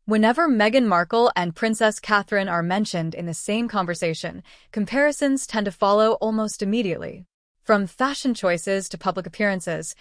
Whenever Meghan Markle and Princess Catherine are mentioned in the same conversation, comparisons tend to follow almost immediately. From fashion choices to public appearances,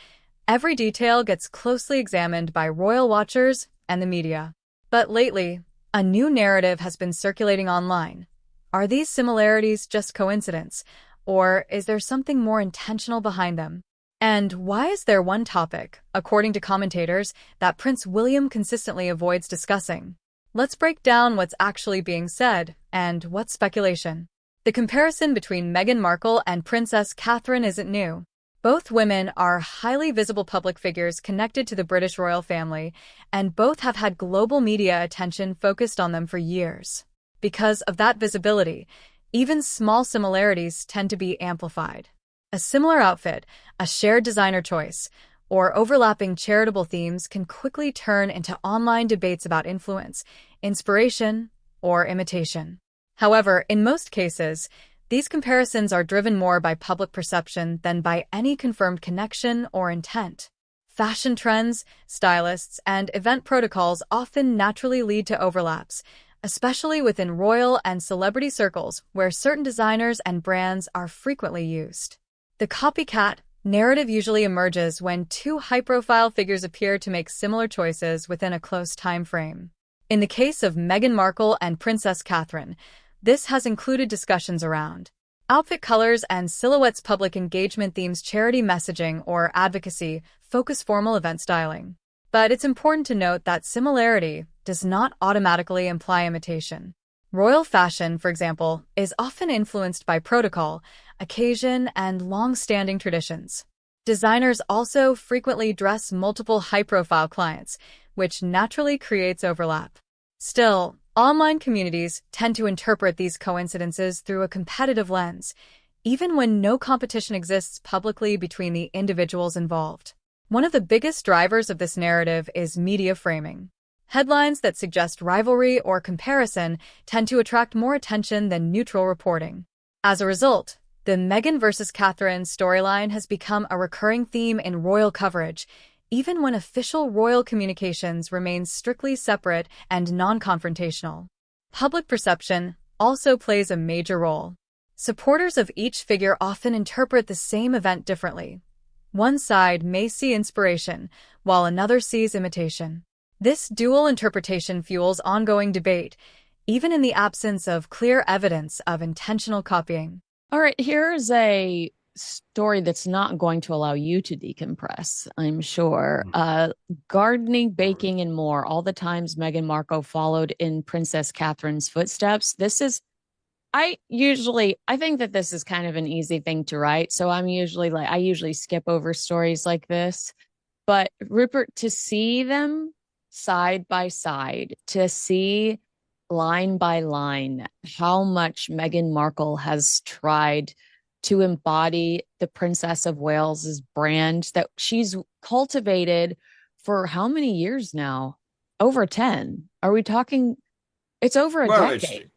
every detail gets closely examined by royal watchers and the media. But lately, a new narrative has been circulating online. Are these similarities just coincidence, or is there something more intentional behind them? And why is there one topic, according to commentators, that Prince William consistently avoids discussing? Let's break down what's actually being said and what's speculation. The comparison between Meghan Markle and Princess Catherine isn't new. Both women are highly visible public figures connected to the British royal family, and both have had global media attention focused on them for years. Because of that visibility, even small similarities tend to be amplified. A similar outfit, a shared designer choice, or overlapping charitable themes can quickly turn into online debates about influence, inspiration, or imitation. However, in most cases, these comparisons are driven more by public perception than by any confirmed connection or intent. Fashion trends, stylists, and event protocols often naturally lead to overlaps, especially within royal and celebrity circles where certain designers and brands are frequently used. The copycat narrative usually emerges when two high-profile figures appear to make similar choices within a close time frame. In the case of Meghan Markle and Princess Catherine, this has included discussions around outfit colors and silhouettes, public engagement themes, charity messaging, or advocacy, focus formal event styling. But it's important to note that similarity does not automatically imply imitation. Royal fashion, for example, is often influenced by protocol, occasion, and long-standing traditions. Designers also frequently dress multiple high-profile clients, which naturally creates overlap. Still, online communities tend to interpret these coincidences through a competitive lens, even when no competition exists publicly between the individuals involved. One of the biggest drivers of this narrative is media framing. Headlines that suggest rivalry or comparison tend to attract more attention than neutral reporting. As a result, the Meghan versus Catherine storyline has become a recurring theme in royal coverage, even when official royal communications remain strictly separate and non-confrontational. Public perception also plays a major role. Supporters of each figure often interpret the same event differently. One side may see inspiration, while another sees imitation. This dual interpretation fuels ongoing debate, even in the absence of clear evidence of intentional copying. All right, here's a story that's not going to allow you to decompress, I'm sure. Gardening, baking, and more. All the times Meghan Markle followed in Princess Catherine's footsteps. I think that this is kind of an easy thing to write. So I usually skip over stories like this. But Rupert, to see them side by side, to see line by line how much Meghan Markle has tried to embody the Princess of Wales's brand that she's cultivated for how many years now? Over 10. Are we talking? It's over a decade.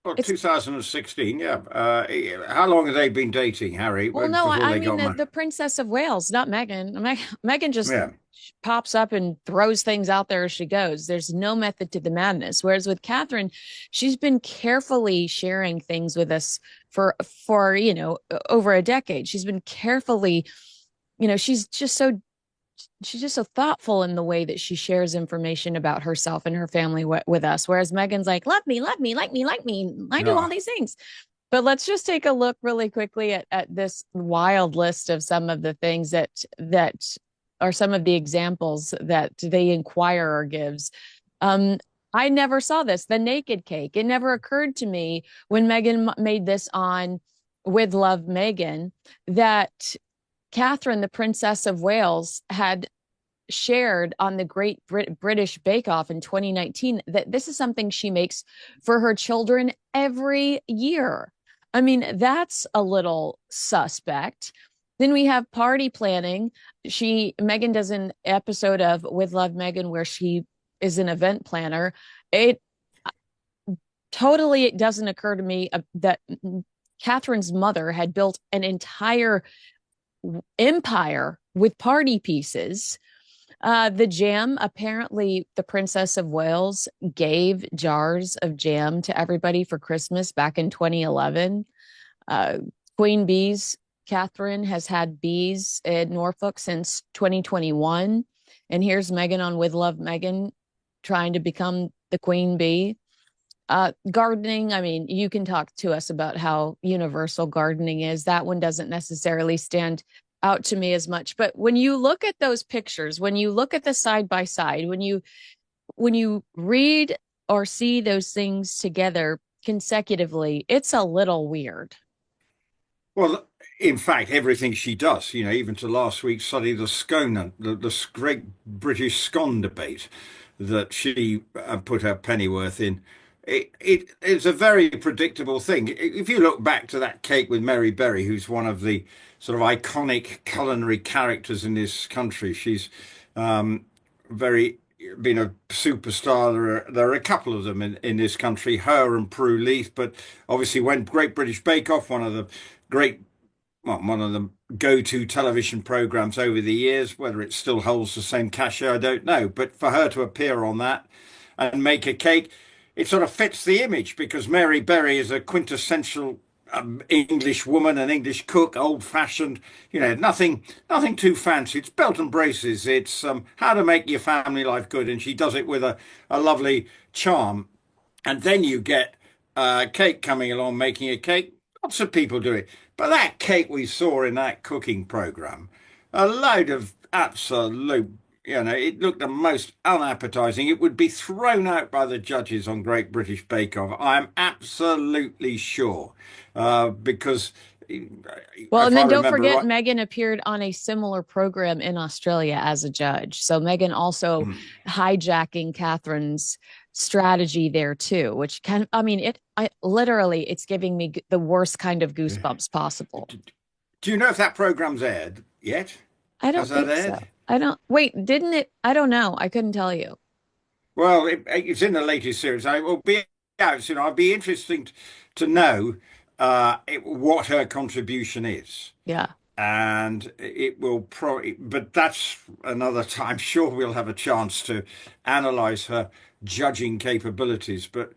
Well, 2016, yeah. How long have they been dating, Harry? Well, no, before I they mean got married? the Princess of Wales, not Meghan. Meghan just Yeah. pops up and throws things out there as she goes. There's no method to the madness. Whereas with Catherine, she's been carefully sharing things with us for over a decade. She's been carefully, she's just so thoughtful in the way that she shares information about herself and her family with us. Whereas Megan's like, love me, love me, like me, like me. I do all these things. But let's just take a look really quickly at this wild list of some of the things that are some of the examples that the Inquirer gives. I never saw this, the naked cake. It never occurred to me when Meghan made this on With Love Meghan that Catherine, the Princess of Wales, had shared on the Great British Bake Off in 2019 that this is something she makes for her children every year. I mean, that's a little suspect. Then we have party planning. Meghan does an episode of With Love Meghan where she is an event planner. It doesn't occur to me that Catherine's mother had built an entire empire with party pieces. The jam, apparently, the Princess of Wales gave jars of jam to everybody for Christmas back in 2011. Uh, Queen Bees, Catherine has had bees in Norfolk since 2021. And here's Meghan on With Love Meghan trying to become the queen bee. Gardening, I mean, you can talk to us about how universal gardening is. That one doesn't necessarily stand out to me as much. But when you look at those pictures, when you look at the side by side, when you read or see those things together consecutively, it's a little weird. Well, in fact, everything she does, even to last week's study, the scone, the great British scone debate that she put her pennyworth in, it's a very predictable thing. If you look back to that cake with Mary Berry, who's one of the sort of iconic culinary characters in this country, she's very been a superstar. There are a couple of them in this country, her and Prue Leith, but obviously when Great British Bake Off, great one of the go-to television programs over the years. Whether it still holds the same cachet, I don't know. But for her to appear on that and make a cake, it sort of fits the image because Mary Berry is a quintessential English woman, an English cook, old-fashioned. Nothing too fancy. It's belt and braces. It's how to make your family life good, and she does it with a lovely charm. And then you get Kate coming along making a cake. Lots of people do it. But that cake we saw in that cooking program, a load of absolute, it looked the most unappetizing. It would be thrown out by the judges on Great British Bake Off. I'm absolutely sure. Because Well, if and I then don't remember forget, right, Meghan appeared on a similar program in Australia as a judge. So Meghan also hijacking Catherine's strategy there too, which I mean, it's giving me the worst kind of goosebumps possible. do you know if that program's aired yet? I Has don't that think so. aired? I don't, wait, didn't it? I don't know. I couldn't tell you. Well, it's in the latest series. I will be out. I'd be interesting to know what her contribution is, Yeah. and it will probably. But that's another time. Sure, we'll have a chance to analyze her judging capabilities. But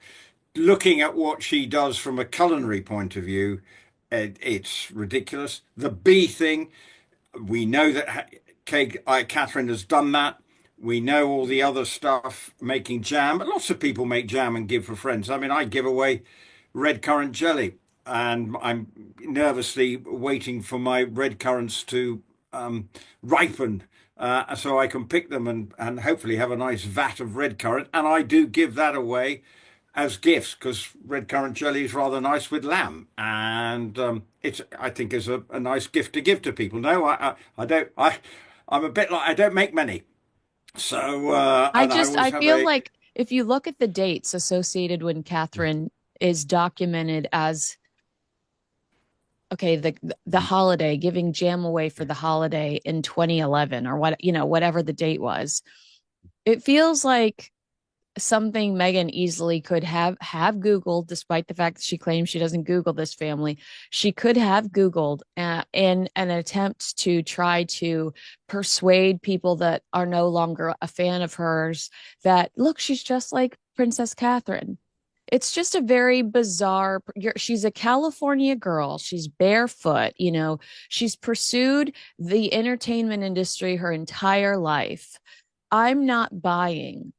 looking at what she does from a culinary point of view, it's ridiculous. The bee thing, we know that Catherine has done that. We know all the other stuff, making jam. Lots of people make jam and give for friends. I mean, I give away red currant jelly, and I'm nervously waiting for my red currants to ripen so I can pick them and hopefully have a nice vat of red currant. And I do give that away as gifts because red currant jelly is rather nice with lamb, and I think is a nice gift to give to people. No, I don't. I'm a bit like I don't make many. So, and I always I have feel a, like if you look at the dates associated when Catherine is documented as, okay, the holiday, giving jam away for the holiday in 2011 or whatever the date was, it feels like something Meghan easily could have Googled, despite the fact that she claims she doesn't Google this family. She could have Googled in an attempt to try to persuade people that are no longer a fan of hers that, look, she's just like Princess Catherine. It's just a very bizarre. She's a California girl. She's barefoot. She's pursued the entertainment industry her entire life. I'm not buying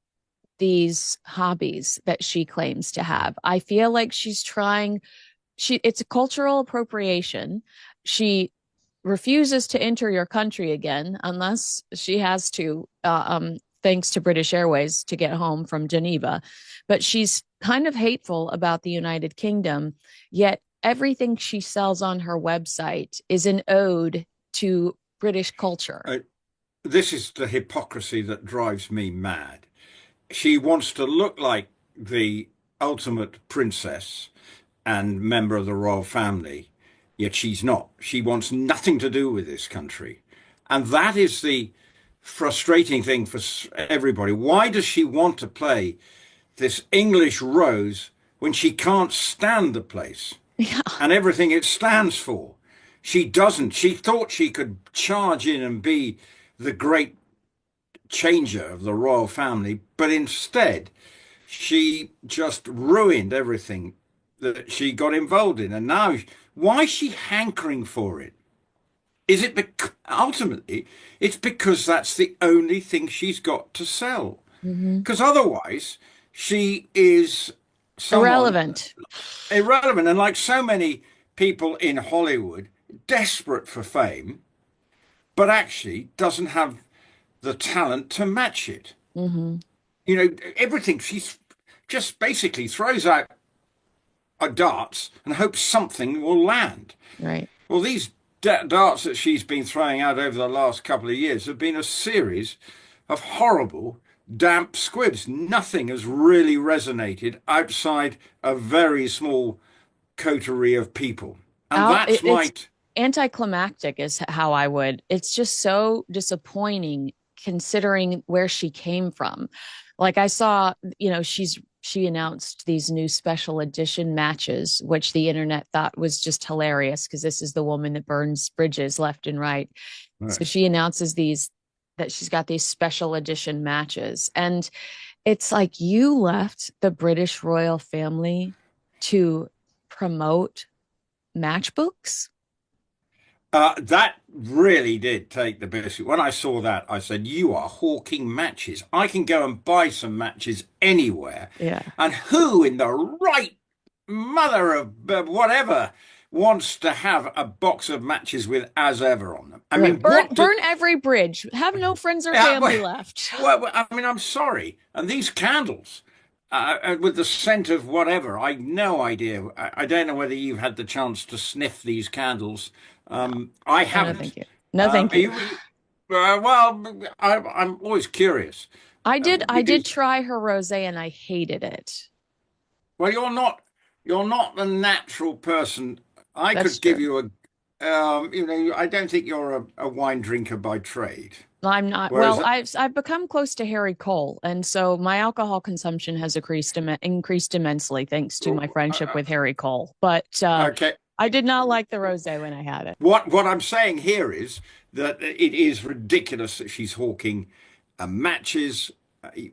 these hobbies that she claims to have. I feel like it's a cultural appropriation. She refuses to enter your country again unless she has to, thanks to British Airways to get home from Geneva. But she's kind of hateful about the United Kingdom, yet everything she sells on her website is an ode to British culture. this is the hypocrisy that drives me mad. She wants to look like the ultimate princess and member of the royal family, yet she's not. She wants nothing to do with this country. And that is the frustrating thing for everybody. Why does she want to play this English rose when she can't stand the place and everything it stands for? She doesn't. She thought she could charge in and be the great changer of the royal family, but instead she just ruined everything that she got involved in. And now, why is she hankering for it? Is it ultimately it's because that's the only thing she's got to sell? Hmm. Because otherwise, she is someone Irrelevant. irrelevant. And like so many people in Hollywood, desperate for fame, but actually doesn't have the talent to match it. Hmm. You know, everything she's just basically throws out darts and hopes something will land. Right. Well, these darts that she's been throwing out over the last couple of years have been a series of horrible, damp squibs. Nothing has really resonated outside a very small coterie of people. And that's It's my anticlimactic is how I would. It's just so disappointing considering where she came from. Like I saw, she announced these new special edition matches, which the internet thought was just hilarious because this is the woman that burns bridges left and right. So she announces these that she's got these special edition matches. And it's like you left the British royal family to promote matchbooks. That really did take the biscuit. When I saw that, I said, "You are hawking matches. I can go and buy some matches anywhere." Yeah. And who in the right mother of whatever wants to have a box of matches with as ever on them? I Right. mean, what do, Burn every bridge. Have no friends or yeah, family left. I mean, I'm sorry. And these candles, with the scent of whatever, I no idea. I don't know whether you've had the chance to sniff these candles. I Oh, no, haven't. thank you. No, thank you. Well, I'm always curious I did because, try her rosé and I hated it. well, you're not the natural person. I That's could give true. you I don't think you're a wine drinker by trade. I'm not. Whereas, Well, I've become close to Harry Cole, and so my alcohol consumption has increased immensely thanks to my friendship with Harry Cole. But okay, I did not like the rosé when I had it. what I'm saying here is that it is ridiculous that she's hawking matches.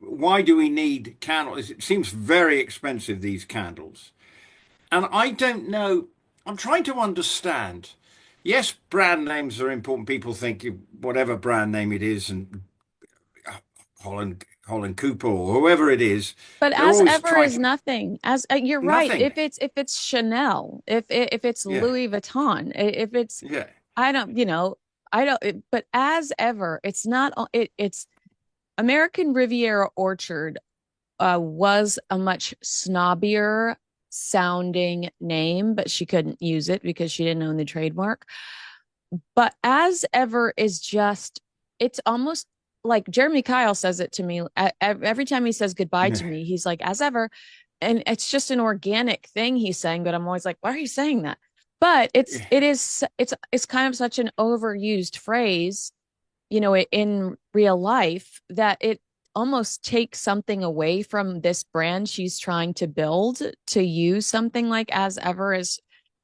Why do we need candles? It seems very expensive, these candles. And I don't know. I'm trying to understand. Yes, brand names are important. People think whatever brand name it is, and Holland Cooper or whoever it is, But they're as always ever trying is to nothing. As you're right. nothing. If it's Chanel, if it's Yeah, Louis Vuitton, if it's yeah, I don't, I don't. But as ever, it's not. It's American Riviera Orchard was a much snobbier sounding name, but she couldn't use it because she didn't own the trademark. But as ever is just, it's almost like Jeremy Kyle says it to me every time he says goodbye yeah, to me. He's like, as ever. And it's just an organic thing he's saying, but I'm always like, why are you saying that? But yeah. it's kind of such an overused phrase, in real life that it almost takes something away from this brand she's trying to build to use something like as ever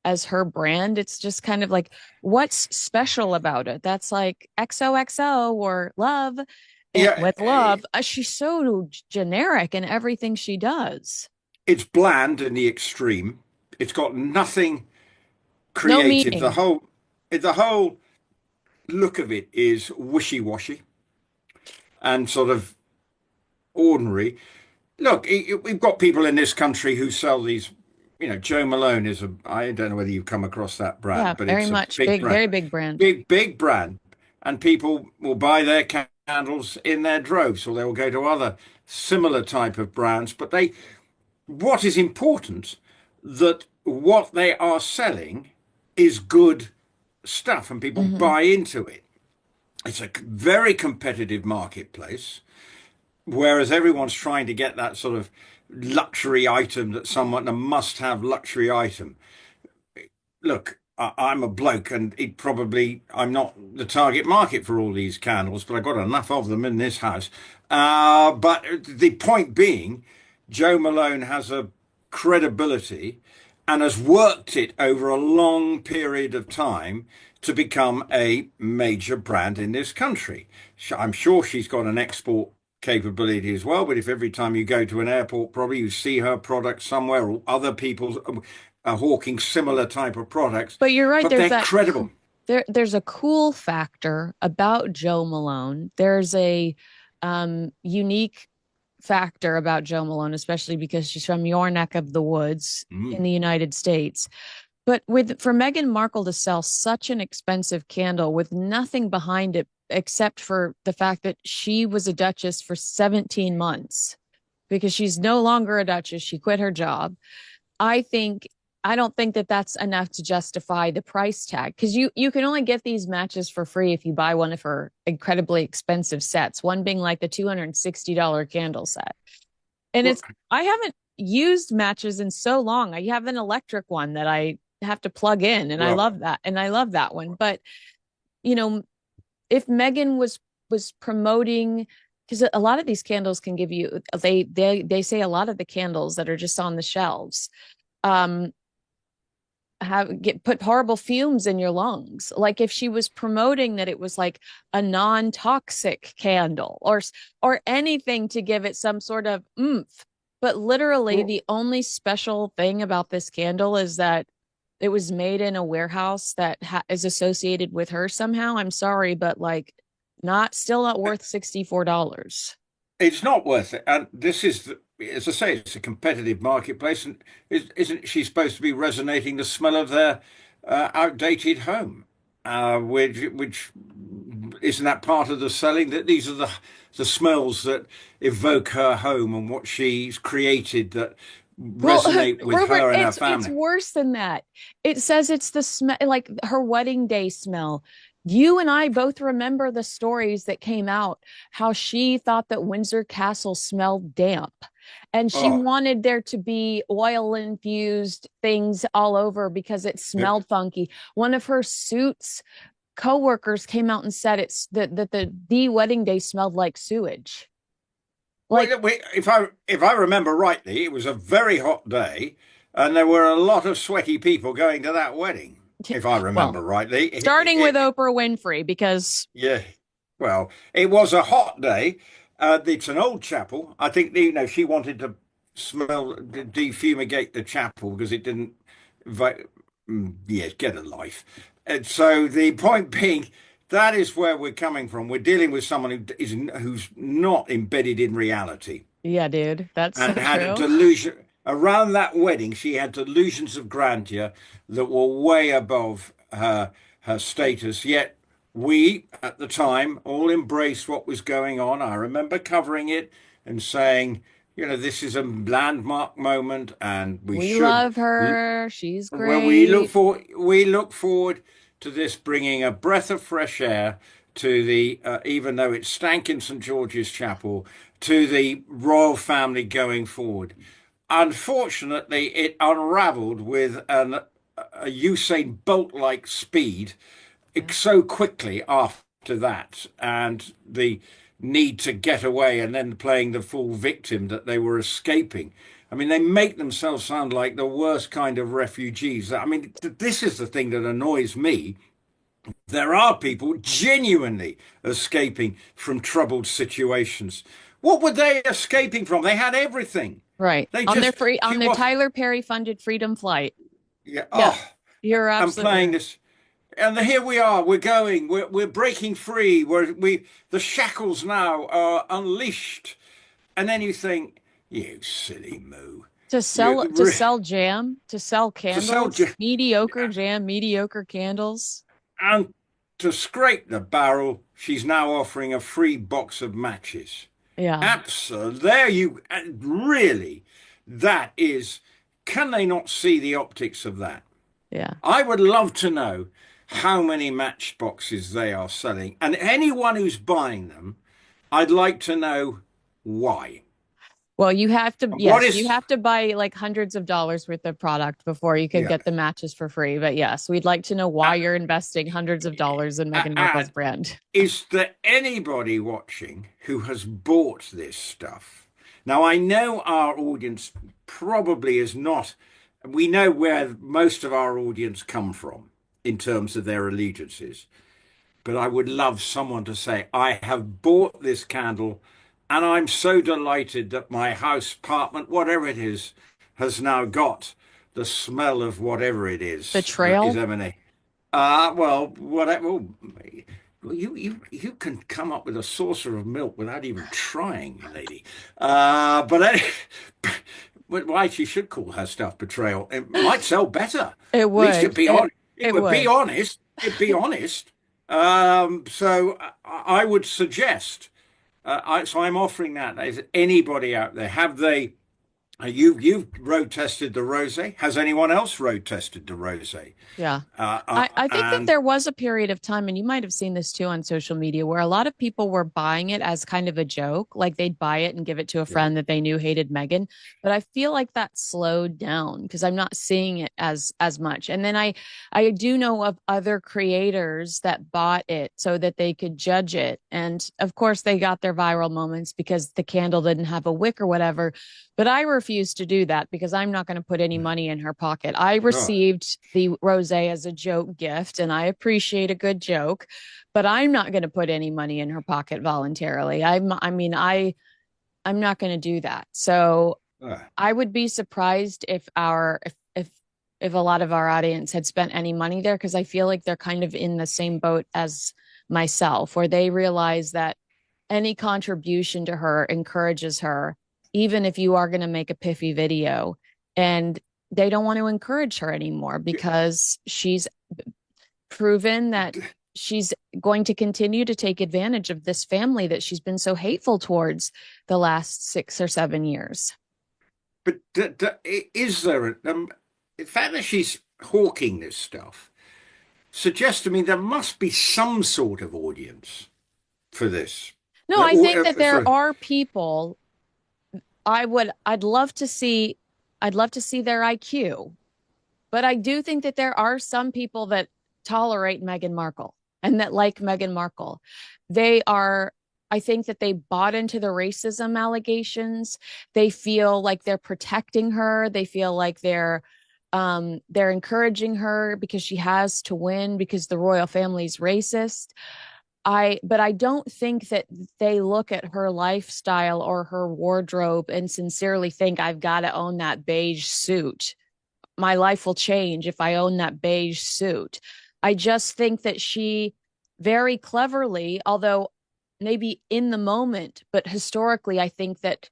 as her brand. It's just kind of like, what's special about it? That's like XOXO or love. And Yeah, with love, she's so generic in everything she does. it's bland in the extreme. It's got nothing No creative. The meaning. whole look of it is wishy-washy and sort of ordinary. Look, we've got people in this country who sell these. Joe Malone is I don't know whether you've come across that Yeah, brand, but very it's a much big big, brand, very big brand. big brand. And people will buy their candles in their droves, or they will go to other similar type of brands. But what is important, that what they are selling is good stuff and people Hmm. buy into it. It's a very competitive marketplace, whereas everyone's trying to get that sort of luxury item, that someone a must-have luxury item. Look, I'm a bloke, and I'm not the target market for all these candles, but I've got enough of them in this house. But the point being, Joe Malone has a credibility and has worked it over a long period of time, to become a major brand in this country. I'm sure she's got an export capability as well, but if every time you go to an airport, probably you see her product somewhere or other people are hawking similar type of products, But you're right. but There's they're that. credible. There's a cool factor about Jo Malone. There's a unique factor about Jo Malone, especially because she's from your neck of the woods in Mm. the United States. But for Meghan Markle to sell such an expensive candle with nothing behind it except for the fact that she was a duchess for 17 months because she's no longer a duchess, she quit her job. I think I don't think that that's enough to justify the price tag because you can only get these matches for free if you buy one of her incredibly expensive sets. One being like the $260 candle set, and Well, I haven't used matches in so long. I have an electric one that I have to plug in, and I well, love that, and I love that one. But you know, if Meghan was promoting, because a lot of these candles can give you they say a lot of the candles that are just on the shelves um put horrible fumes in your lungs. Like if she was promoting that it was like a non-toxic candle or anything to give it some sort of oomph. But literally well, the only special thing about this candle is that it was made in a warehouse that is associated with her somehow. I'm sorry, but like still not worth $64. it's not worth it. And this is, as I say, it's a competitive marketplace, and isn't she supposed to be resonating the smell of their outdated home? Which isn't that part of the selling? That these are the smells that evoke her home and what she's created that Well, resonate with Robert, her and her it's family. worse than that. It says it's the smell, like her wedding day smell. You and I both remember the stories that came out, how she thought that Windsor Castle smelled damp, and she Oh, wanted there to be oil infused things all over because it yeah. smelled funky. One of her suits coworkers came out and said it's that the wedding day smelled like sewage. Well, Like, if I remember rightly, it was a very hot day, and there were a lot of sweaty people going to that wedding. If I well, remember rightly, starting with Oprah Winfrey because yeah. Well, it was a hot day. It's an old chapel. I think she wanted to defumigate the chapel because it didn't. Yeah, get a life. And so the point being, that is where we're coming from. We're dealing with someone who's not embedded in reality yeah, dude, that's so and had a true. delusion around that wedding. She had delusions of grandeur that were way above her status. Yet we, at the time, all embraced what was going on. I remember covering it and saying, this is a landmark moment, and we We should. love her. She's Well, great. we look forward to this bringing a breath of fresh air to the even though it stank in St George's Chapel, to the royal family going forward. Unfortunately, it unravelled with a Usain Bolt-like speed Yeah. so quickly after that, and the need to get away and then playing the full victim that they were escaping. I mean, they make themselves sound like the worst kind of refugees. I mean, this is the thing that annoys me. There are people genuinely escaping from troubled situations. What were they escaping from? They had everything. Right. They On their just, free on she their was, Tyler Perry funded freedom flight. yeah, Yeah. oh, You're I'm absolutely playing right. this. And here we are. We're going. We're breaking free. The shackles now are unleashed. And then you think, you silly moo. To You sell jam, to sell to sell candles, mediocre jam, mediocre candles. and to scrape the barrel, she's now offering a free box of matches. Yeah. Absolutely. There you really. That is. Can they not see the optics of that? Yeah. I would love to know how many matchboxes they are selling, and anyone who's buying them, I'd like to know why. Well, you have to, What yes, you is, have to buy like hundreds of dollars worth of product before you can yeah, get the matches for free. But yes, we'd like to know why you're investing hundreds of dollars in Meghan Markle's and brand. is there anybody watching who has bought this stuff? Now, I know our audience probably is not, we know where most of our audience come from. in terms of their allegiances. But I would love someone to say, I have bought this candle and I'm so delighted that my house, apartment, whatever it is, has now got the smell of whatever it is that is Betrayal. emanating. Well, whatever. You can come up with a saucer of milk without even trying, lady. But but why she should call her stuff betrayal? It might sell better. It At least would. it It would be would. honest. It'd be honest. So I would suggest. So I'm offering that. Is anybody out there? Have they? You've road tested the rosé. Has anyone else road tested the rosé? Yeah. Uh, uh, I think that and there was a period of time, and you might have seen this too on social media, where a lot of people were buying it as kind of a joke. Like they'd buy it and give it to a yeah, friend that they knew hated Meghan. But I feel like that slowed down because I'm not seeing it as much. And then I do know of other creators that bought it so that they could judge it. And of course they got their viral moments because the candle didn't have a wick or whatever. But I refuse to do that because I'm not going to put any money in her pocket. I sure. received the rosé as a joke gift, and I appreciate a good joke, but I'm not going to put any money in her pocket voluntarily. I'm not going to do that. So Uh, I would be surprised if if a lot of our audience had spent any money there because I feel like they're kind of in the same boat as myself, where they realize that any contribution to her encourages her, even if you are going to make a piffy video. And they don't want to encourage her anymore because she's proven that she's going to continue to take advantage of this family that she's been so hateful towards the last 6 or 7 years. but is there the fact that she's hawking this stuff suggests to me there must be some sort of audience for this. No, I think Or, that there are people I'd love to see their IQ, but I do think that there are some people that tolerate Meghan Markle and that like Meghan Markle. They are, I think that they bought into the racism allegations. They feel like they're protecting her. They feel like they're encouraging her because she has to win because the royal family's racist. But I don't think that they look at her lifestyle or her wardrobe and sincerely think I've got to own that beige suit. My life will change if I own that beige suit. I just think that she very cleverly, although maybe in the moment, but historically, I think that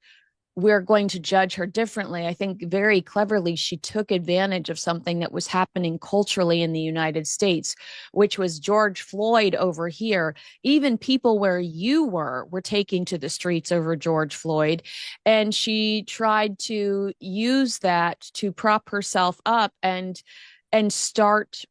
we're going to judge her differently. I think very cleverly she took advantage of something that was happening culturally in the United States, which was George Floyd over here. Even people where you were taking to the streets over George Floyd. And she tried to use that to prop herself up and start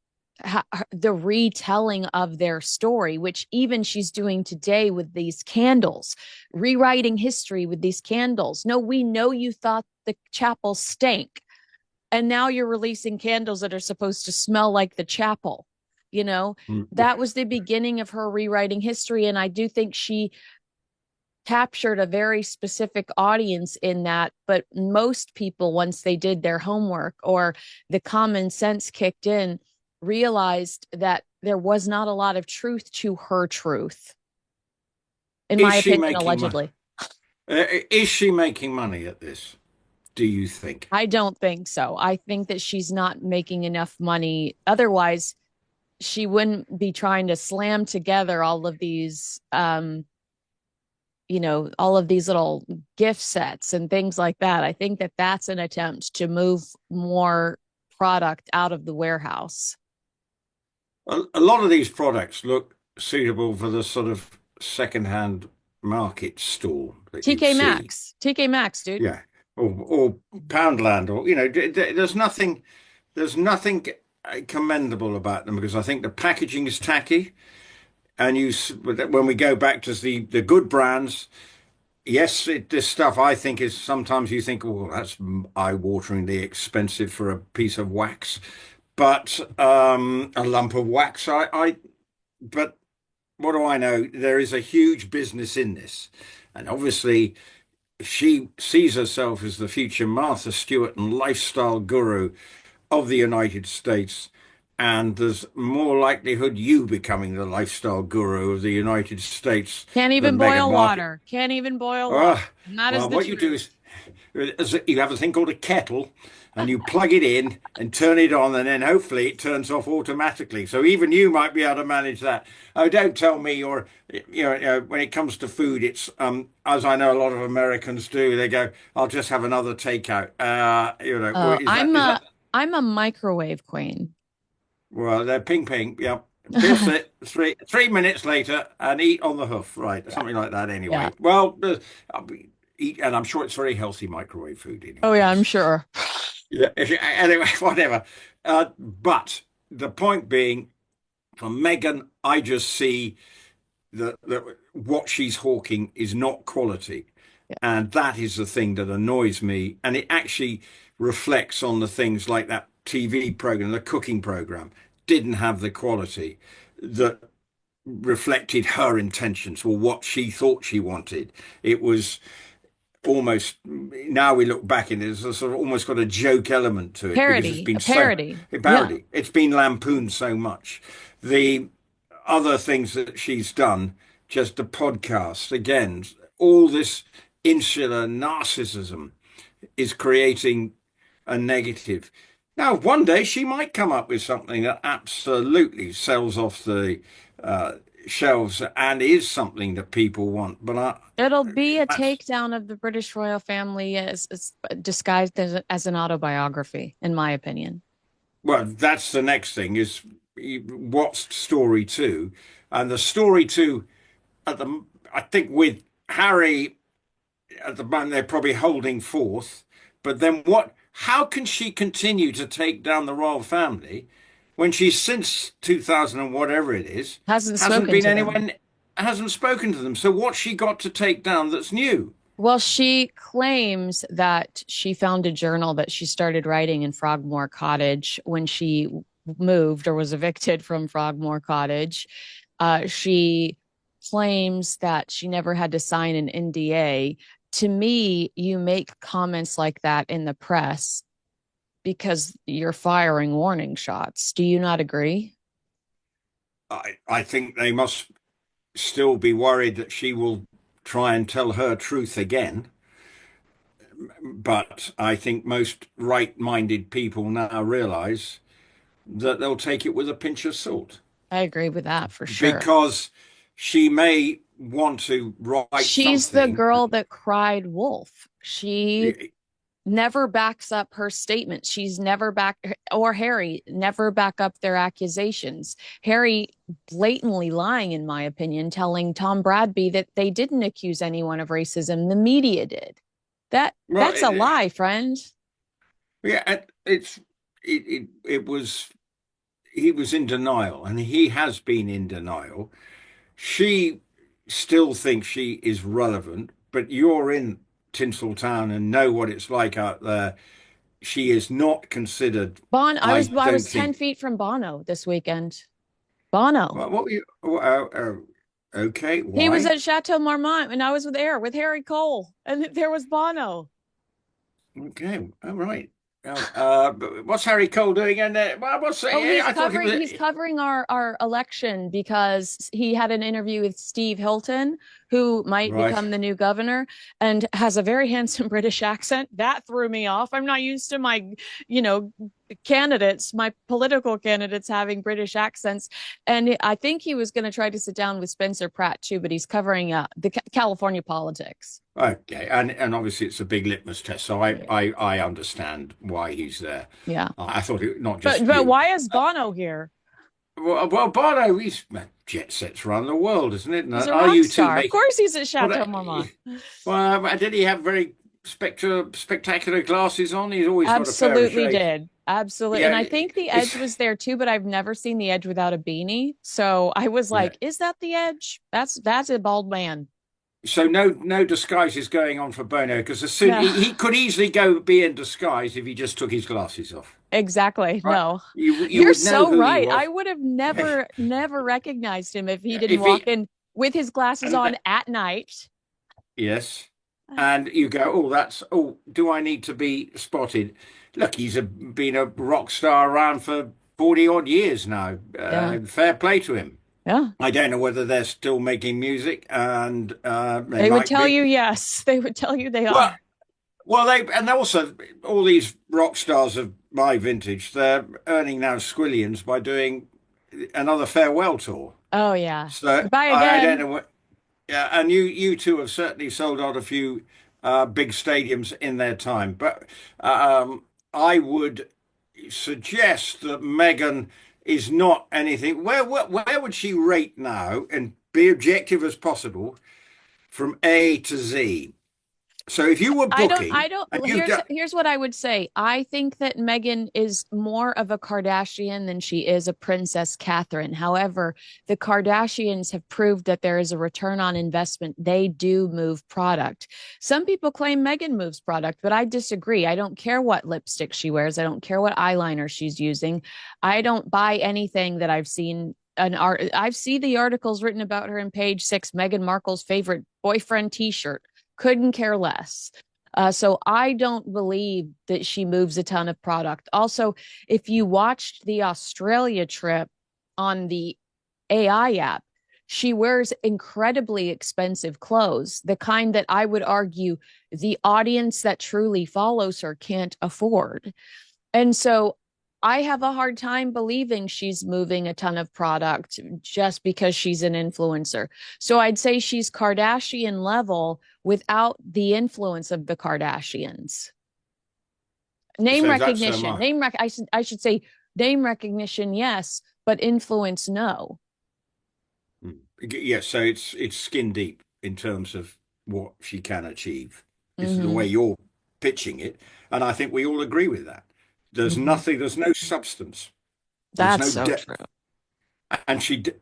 the retelling of their story, which even she's doing today with these candles, rewriting history with these candles. No, we know you thought the chapel stank, and now you're releasing candles that are supposed to smell like the chapel. You know, that was the beginning of her rewriting history. And I do think she captured a very specific audience in that. But most people, once they did their homework or the common sense kicked in, realized that there was not a lot of truth to her truth, in is my she opinion, making money? allegedly. Is she making money at this? Do you think? I don't think so. I think that she's not making enough money. Otherwise, she wouldn't be trying to slam together all of these all of these little gift sets and things like that. I think that that's an attempt to move more product out of the warehouse. A lot of these products look suitable for the sort of second-hand market stall that you'd TK see. Maxx. TK Maxx, dude. Yeah, or Poundland, or there's nothing commendable about them because I think the packaging is tacky. And when we go back to the good brands, yes, this stuff I think is sometimes you think, oh, that's eye-wateringly expensive for a piece of wax, but a lump of wax. But what do I know? There is a huge business in this, and obviously she sees herself as the future Martha Stewart and lifestyle guru of the United States. and there's more likelihood you becoming the lifestyle guru of the United States Can't even than Meghan boil Markle. water. Can't even boil water. Oh, And that is well, the what you do truth. is you have a thing called a kettle, and you plug it in and turn it on, and then hopefully it turns off automatically. So even you might be able to manage that. Oh, don't tell me when it comes to food, it's as I know a lot of Americans do. They go, "I'll just have another takeout." Oh, Is that? I'm a microwave queen. Well, they're ping ping. Yep. Pierce it 3 minutes later and eat on the hoof. Right. Something like that Yeah. anyway. Well, eat, and I'm sure it's very healthy microwave food in Oh any yeah, I'm case. sure. Yeah. Anyway, whatever. But the point being, for Meghan, I just see that what she's hawking is not quality. Yeah. And that is the thing that annoys me. And it actually reflects on the things like that TV program, the cooking program, didn't have the quality that reflected her intentions or what she thought she wanted. It was almost, now we look back and it's sort of almost got a joke element to it because it's Parody, a been so parody. a Yeah. parody. It's been lampooned so much. The other things that she's done, just the podcast, again, all this insular narcissism is creating a negative. Now, one day she might come up with something that absolutely sells off the uh, shelves and is something that people want. But It'll be a that's takedown of the British royal family as disguised as an autobiography, in my opinion. well, that's the next thing is what's story two, and the story two at the I think with Harry at the moment they're probably holding forth, but then what? How can she continue to take down the royal family when she's since 2000 and whatever it is Hasn't hasn't spoken been to them. anywhere, hasn't spoken to them? So what's she got to take down that's new? Well, she claims that she found a journal that she started writing in Frogmore Cottage when she moved or was evicted from Frogmore Cottage. She claims that she never had to sign an NDA. To me, you make comments like that in the press because you're firing warning shots. Do you not agree? I think they must still be worried that she will try and tell her truth again. But I think most right-minded people now realize that they'll take it with a pinch of salt I agree with that for sure. because she may want to write She's the something. girl that cried wolf. She never backs up her statements. She's never back, or Harry never back up their accusations. Harry blatantly lying, in my opinion, telling Tom Bradby that they didn't accuse anyone of racism. The media did. Well, That's a lie, friend. yeah, it was he was in denial, and he has been in denial. She still thinks she is relevant, but you're in Tinseltown and know what it's like out there. She is not considered. I I I don't was 10 think. feet from Bono this weekend. Bono. What were you? Okay, He was why? at Chateau Marmont and I was with Harry Cole and there was Bono. Okay, all right. What's Harry Cole doing in there? What's Oh, I thought he he's was covering our election because he had an interview with Steve Hilton, who might right. become the new governor, and has a very handsome British accent. That threw me off. I'm not used to you know, my political candidates having British accents. And I think he was going to try to sit down with Spencer Pratt too, but he's covering the California politics. Okay, and obviously it's a big litmus test, so Yeah. I understand why he's there. Yeah. I thought it not But just you. why is Bono here? Well, Bono, he's jet sets around the world, isn't it? And He's a are rock you too, star. Of mate? course he's at Well, Chateau Marmont. did he have very spectacular glasses on? He's always got a pair of Absolutely shades. did. Absolutely. And Yeah, I think the it's Edge was there too, but I've never seen the Edge without a beanie. So I was yeah. like, is that the Edge? That's a bald man. So no disguise is going on for Bono because as soon No, he could easily go be in disguise if he just took his glasses off. exactly. Right? No. You You're would know so who he right. was. I would have never recognized him if he didn't If he walk in with his glasses and on at night. yes, and you go, do I need to be spotted? Look, been a rock star around for 40 odd years now. Yeah. Fair play to him. Yeah. I don't know whether they're still making music, and they They would might tell be. you yes. They would tell you they Well, are. well, they and also all these rock stars of my vintage, they're earning now squillions by doing another farewell tour. Oh yeah. So Goodbye I don't again. know what. Yeah, and you two have certainly sold out a few big stadiums in their time, but I would suggest that Meghan is not anything. Where would she rate now and be objective as possible from A to Z? So if you were I booking don't and you here's go, here's what I would say. I think that Meghan is more of a Kardashian than she is a Princess Catherine. However, the Kardashians have proved that there is a return on investment. They do move product. Some people claim Meghan moves product, but I disagree. I don't care what lipstick she wears. I don't care what eyeliner she's using. I don't buy anything that I've seen an art. I've seen the articles written about her in Page Six, Meghan Markle's favorite boyfriend T-shirt. Couldn't care less. So I don't believe that she moves a ton of product. Also, if you watched the Australia trip on the AI app, she wears incredibly expensive clothes, the kind that I would argue the audience that truly follows her can't afford. And so I have a hard time believing she's moving a ton of product just because she's an influencer. So I'd say she's Kardashian level without the influence of the Kardashians. Name so that's recognition, my I should say name recognition, yes, but influence, no. yeah. So it's skin deep in terms of what she can achieve. Is the way Mm-hmm. you're pitching it, and I think we all agree with that. There's Mm-hmm. nothing. There's no substance. There's That's no so depth. true. And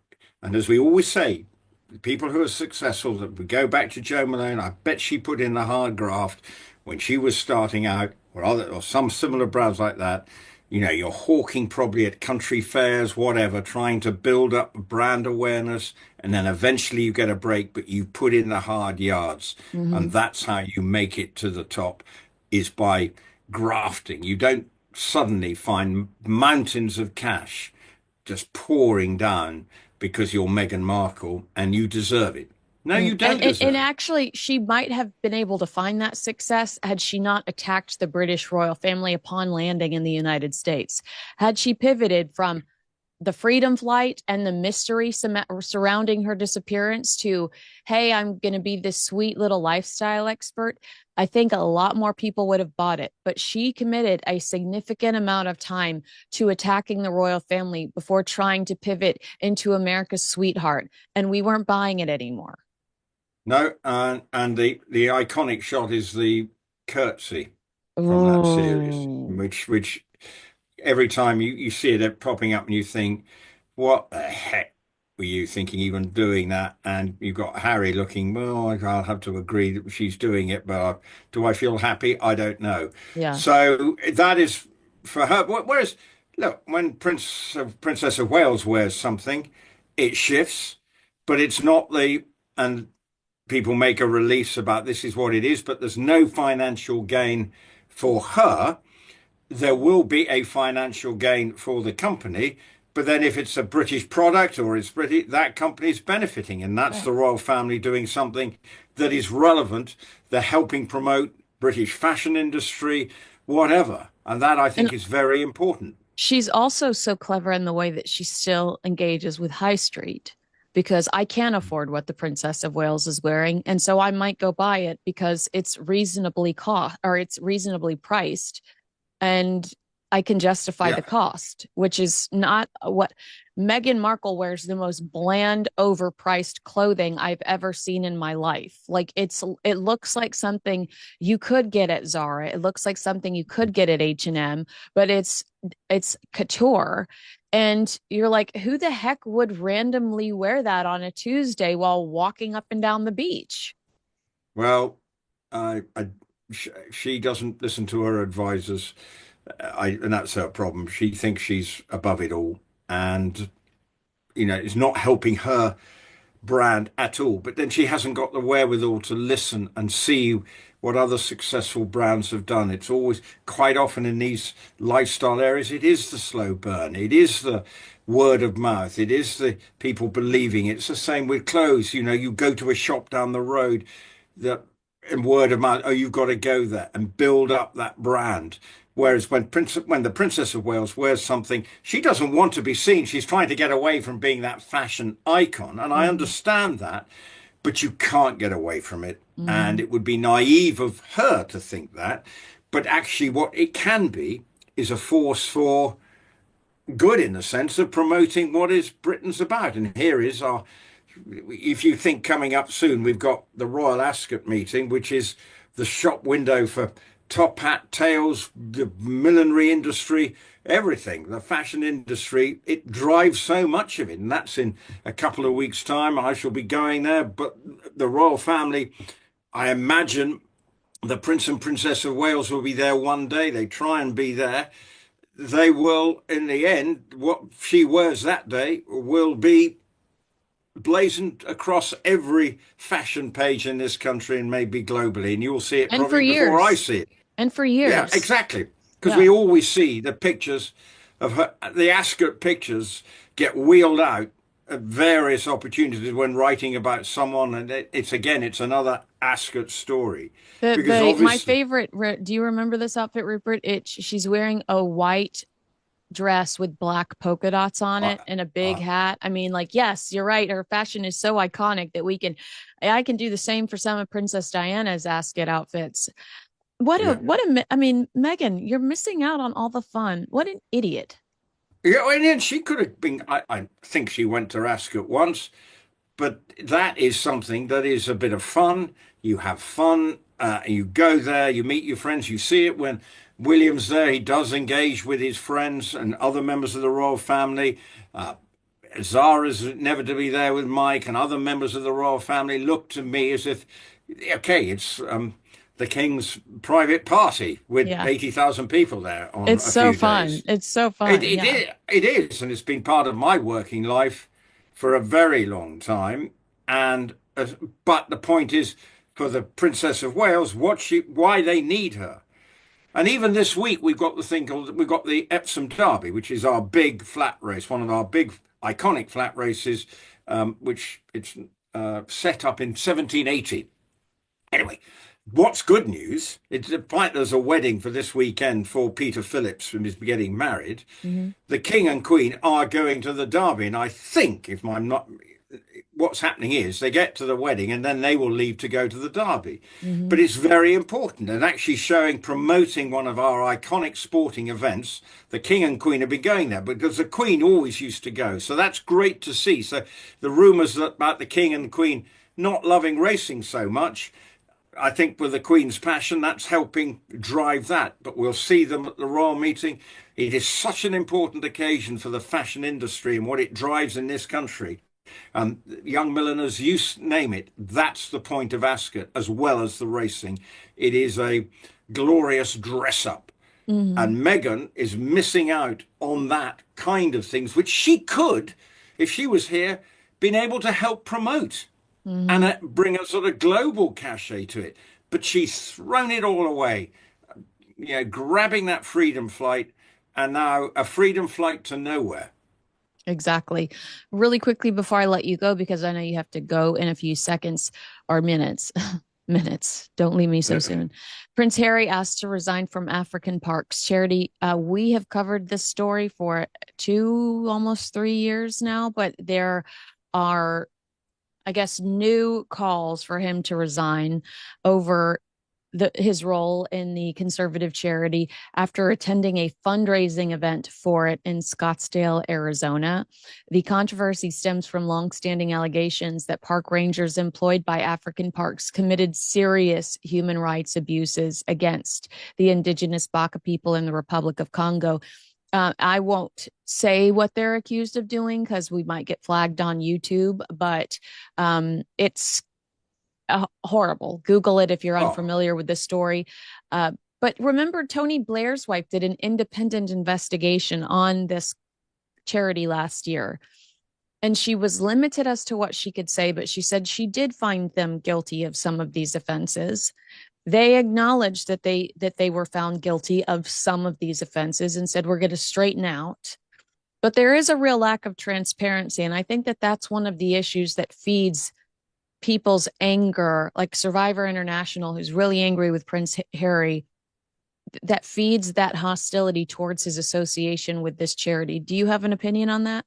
and as we always say, the people who are successful, that we go back to Jo Malone, I bet she put in the hard graft when she was starting out, or some similar brands like that. You know, you're hawking probably at country fairs, whatever, trying to build up brand awareness, and then eventually you get a break, but you put in the hard yards, Mm-hmm. and that's how you make it to the top, is by grafting. You don't suddenly find mountains of cash just pouring down because you're Meghan Markle and you deserve it. No, Mm. you And, don't and and deserve it. actually, she might have been able to find that success had she not attacked the British royal family upon landing in the United States. Had she pivoted from the freedom flight and the mystery surrounding her disappearance to, hey, I'm going to be this sweet little lifestyle expert, I think a lot more people would have bought it. But she committed a significant amount of time to attacking the royal family before trying to pivot into America's sweetheart. And we weren't buying it anymore. No, and the iconic shot is the curtsy from that series, Oh, which every time you see it popping up and you think, what the heck were you thinking even doing that? And you've got Harry looking, well, I'll have to agree that she's doing it, but do I feel happy? I don't know. yeah. So that is for her. Whereas, look, when Princess of Wales wears something, it shifts, but it's not and people make a release about this is what it is, but there's no financial gain for her. There will be a financial gain for the company. But then if it's a British product or it's British, that company's benefiting. And that's Right. the royal family doing something that is relevant. They're helping promote British fashion industry, whatever. And that I And think is very important. she's also so clever in the way that she still engages with High Street because I can't afford what the Princess of Wales is wearing. And so I might go buy it because it's reasonably cost or it's reasonably priced and I can justify Yeah. the cost, which is not what Meghan Markle wears the most bland, overpriced clothing I've ever seen in my life. Like it looks like something you could get at Zara. It looks like something you could get at H&M, but it's couture. And you're like, who the heck would randomly wear that on a Tuesday while walking up and down the beach? Well, I she doesn't listen to her advisors. And that's her problem. She thinks she's above it all. And, it's not helping her brand at all. But then she hasn't got the wherewithal to listen and see what other successful brands have done. It's always, quite often in these lifestyle areas, it is the slow burn. It is the word of mouth. It is the people believing. It's the same with clothes. You know, you go to a shop down the road that, and word of mouth, oh, you've got to go there and build up that brand. Whereas when the Princess of Wales wears something, she doesn't want to be seen. She's trying to get away from being that fashion icon. And I understand that, but you can't get away from it. And it would be naive of her to think that. But actually, what it can be is a force for good, in the sense of promoting what is Britain's about. And here is our, if you think coming up soon, we've got the Royal Ascot meeting, which is the shop window for top hat, tails, the millinery industry, everything, the fashion industry. It drives so much of it. And that's in a couple of weeks' time. I shall be going there. But the royal family, I imagine the Prince and Princess of Wales will be there one day. They try and be there. They will, in the end, what she wears that day will be blazoned across every fashion page in this country and maybe globally. And you'll see it And for probably before I years. see it. And for years. Yeah, exactly. Because Yeah. we always see the pictures of her, the Ascot pictures get wheeled out at various opportunities when writing about someone. And it's another Ascot story. Because My obviously, favorite, do you remember this outfit, Rupert? She's wearing a white dress with black polka dots on I, it and a big I, hat. I mean, like, yes, you're right. Her fashion is so iconic that I can do the same for some of Princess Diana's Ascot outfits. yeah. I mean, Meghan, you're missing out on all the fun. What an idiot. Yeah, and then she could have been, I think she went to Ascot once, but that is something that is a bit of fun. You have fun. You go there, you meet your friends. You see it when William's there. He does engage with his friends and other members of the royal family. Zara's never to be there with Mike, and other members of the royal family look to me as if, okay, it's the king's private party with Yeah. 80,000 people there on It's a so few fun. days. It's so It, fun. it, Yeah. is, it is, and it's been part of my working life for a very long time. And but the point is, for the Princess of Wales, why they need her. And even this week, we've got the Epsom Derby, which is our big flat race, one of our big iconic flat races, which it's set up in 1780. Anyway, what's good news? It's despite there's a wedding for this weekend for Peter Phillips, who is getting married. Mm-hmm. The King and Queen are going to the Derby, and I think, if I'm not, what's happening is they get to the wedding and then they will leave to go to the Derby. Mm-hmm. But it's very important and actually promoting one of our iconic sporting events. The King and Queen have been going there because the Queen always used to go. So that's great to see. So the rumours about the King and Queen not loving racing so much, I think with the Queen's passion, that's helping drive that. But we'll see them at the royal meeting. It is such an important occasion for the fashion industry and what it drives in this country. Young milliners, you name it, that's the point of Ascot, as well as the racing. It is a glorious dress up. Mm-hmm. And Meghan is missing out on that kind of things, which she could, if she was here, been able to help promote and bring a sort of global cachet to it. But she's thrown it all away, grabbing that freedom flight, and now a freedom flight to nowhere. Exactly. Really quickly before I let you go, because I know you have to go in a few seconds or minutes. Minutes. Don't leave me so soon. Prince Harry asked to resign from African Parks Charity. We have covered this story for almost 3 years now, but there are, I guess, new calls for him to resign over his role in the conservative charity after attending a fundraising event for it in Scottsdale, Arizona. The controversy stems from longstanding allegations that park rangers employed by African parks committed serious human rights abuses against the indigenous Baka people in the Republic of Congo. I won't say what they're accused of doing because we might get flagged on YouTube, but it's horrible. Google it if you're unfamiliar with this story. But remember, Tony Blair's wife did an independent investigation on this charity last year. And she was limited as to what she could say, but she said she did find them guilty of some of these offenses. They acknowledged that they were found guilty of some of these offenses and said, we're going to straighten out. But there is a real lack of transparency. And I think that that's one of the issues that feeds people's anger, like Survivor International, who's really angry with Prince Harry, that feeds that hostility towards his association with this charity. Do you have an opinion on that?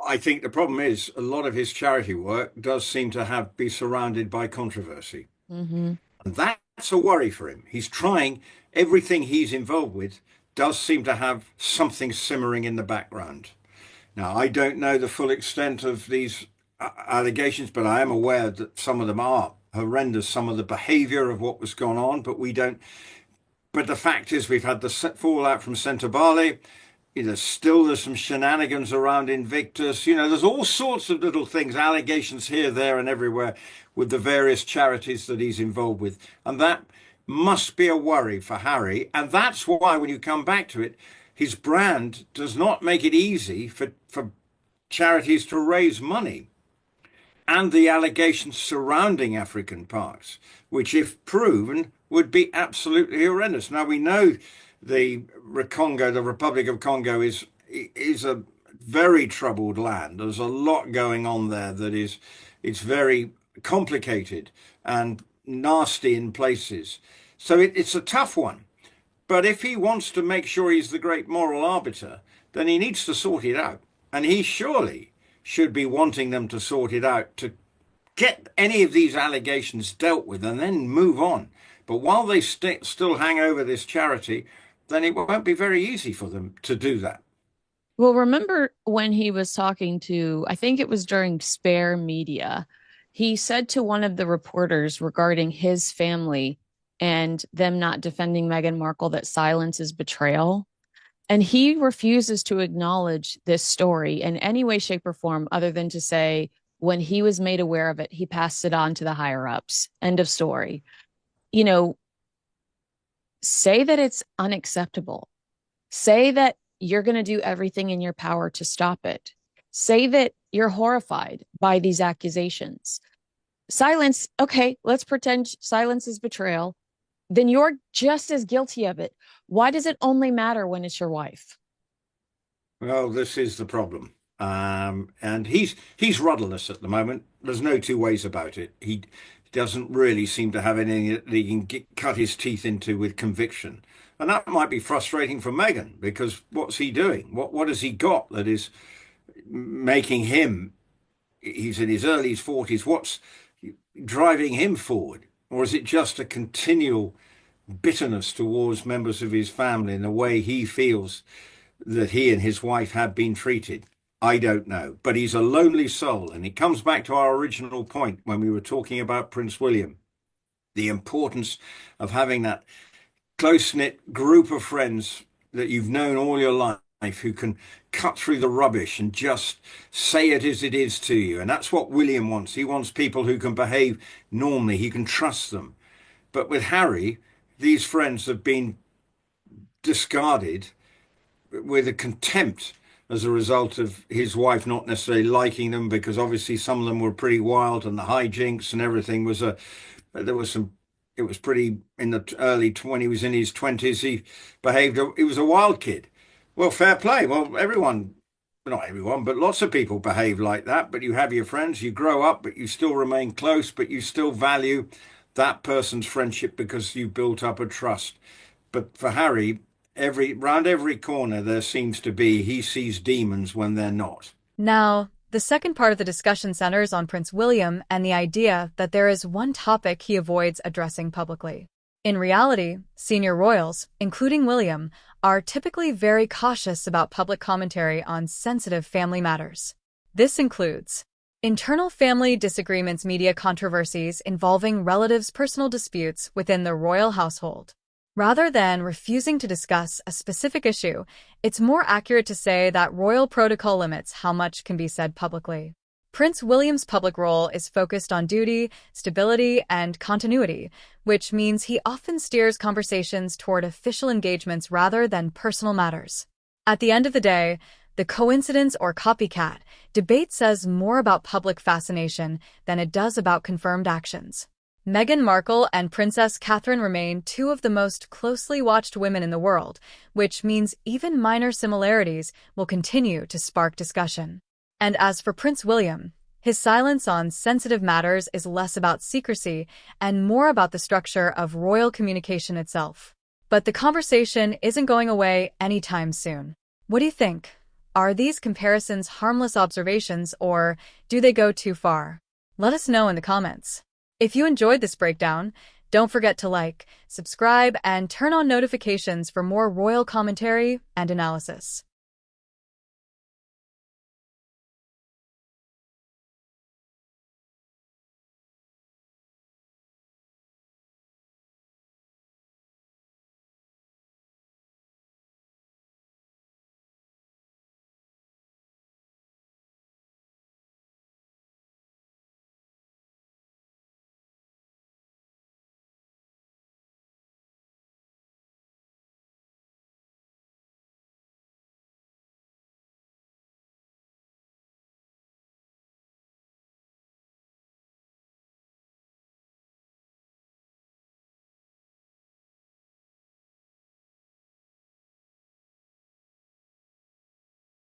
I think the problem is a lot of his charity work does seem to be surrounded by controversy. Mm-hmm. And that's a worry for him. He's trying, everything he's involved with does seem to have something simmering in the background. Now, I don't know the full extent of these allegations, but I am aware that some of them are horrendous, some of the behavior of what was going on, but we don't. But the fact is, we've had the fallout from Centre Bali. There's some shenanigans around Invictus. There's all sorts of little things, allegations here, there, and everywhere with the various charities that he's involved with. And that must be a worry for Harry. And that's why, when you come back to it, his brand does not make it easy for charities to raise money. And the allegations surrounding African parks, which, if proven, would be absolutely horrendous. Now, we know the Republic of Congo, is a very troubled land. There's a lot going on there it's very complicated and nasty in places. So it's a tough one. But if he wants to make sure he's the great moral arbiter, then he needs to sort it out. And he surely should be wanting them to sort it out, to get any of these allegations dealt with and then move on. But while they still hang over this charity, then it won't be very easy for them to do that. Well, remember when he was talking to, I think it was during Spare Media, he said to one of the reporters regarding his family and them not defending Meghan Markle that silence is betrayal. And he refuses to acknowledge this story in any way, shape, or form, other than to say when he was made aware of it, he passed it on to the higher ups. End of story. Say that it's unacceptable. Say that you're going to do everything in your power to stop it. Say that you're horrified by these accusations. Silence, okay, let's pretend silence is betrayal. Then you're just as guilty of it. Why does it only matter when it's your wife? Well, this is the problem. And he's rudderless at the moment. There's no two ways about it. He doesn't really seem to have anything that he can cut his teeth into with conviction. And that might be frustrating for Meghan, because what's he doing? What has he got that is making him, he's in his early 40s, what's driving him forward? Or is it just a continual bitterness towards members of his family and the way he feels that he and his wife have been treated? I don't know. But he's a lonely soul. And it comes back to our original point when we were talking about Prince William, the importance of having that close-knit group of friends that you've known all your life, who can cut through the rubbish and just say it as it is to you. And that's what William wants. He wants people who can behave normally. He can trust them. But with Harry, these friends have been discarded with a contempt as a result of his wife not necessarily liking them, because obviously some of them were pretty wild, and the hijinks and everything was it was pretty in the when he was in his 20s, he was a wild kid. Well, fair play. Well, not everyone, but lots of people behave like that. But you have your friends, you grow up, but you still remain close, but you still value that person's friendship because you built up a trust. But for Harry, round every corner there seems to be, he sees demons when they're not. Now, the second part of the discussion centers on Prince William and the idea that there is one topic he avoids addressing publicly. In reality, senior royals, including William, are typically very cautious about public commentary on sensitive family matters. This includes internal family disagreements, media controversies involving relatives' personal disputes within the royal household. Rather than refusing to discuss a specific issue, it's more accurate to say that royal protocol limits how much can be said publicly. Prince William's public role is focused on duty, stability, and continuity, which means he often steers conversations toward official engagements rather than personal matters. At the end of the day, the coincidence or copycat debate says more about public fascination than it does about confirmed actions. Meghan Markle and Princess Catherine remain two of the most closely watched women in the world, which means even minor similarities will continue to spark discussion. And as for Prince William, his silence on sensitive matters is less about secrecy and more about the structure of royal communication itself. But the conversation isn't going away anytime soon. What do you think? Are these comparisons harmless observations, or do they go too far? Let us know in the comments. If you enjoyed this breakdown, don't forget to like, subscribe, and turn on notifications for more royal commentary and analysis.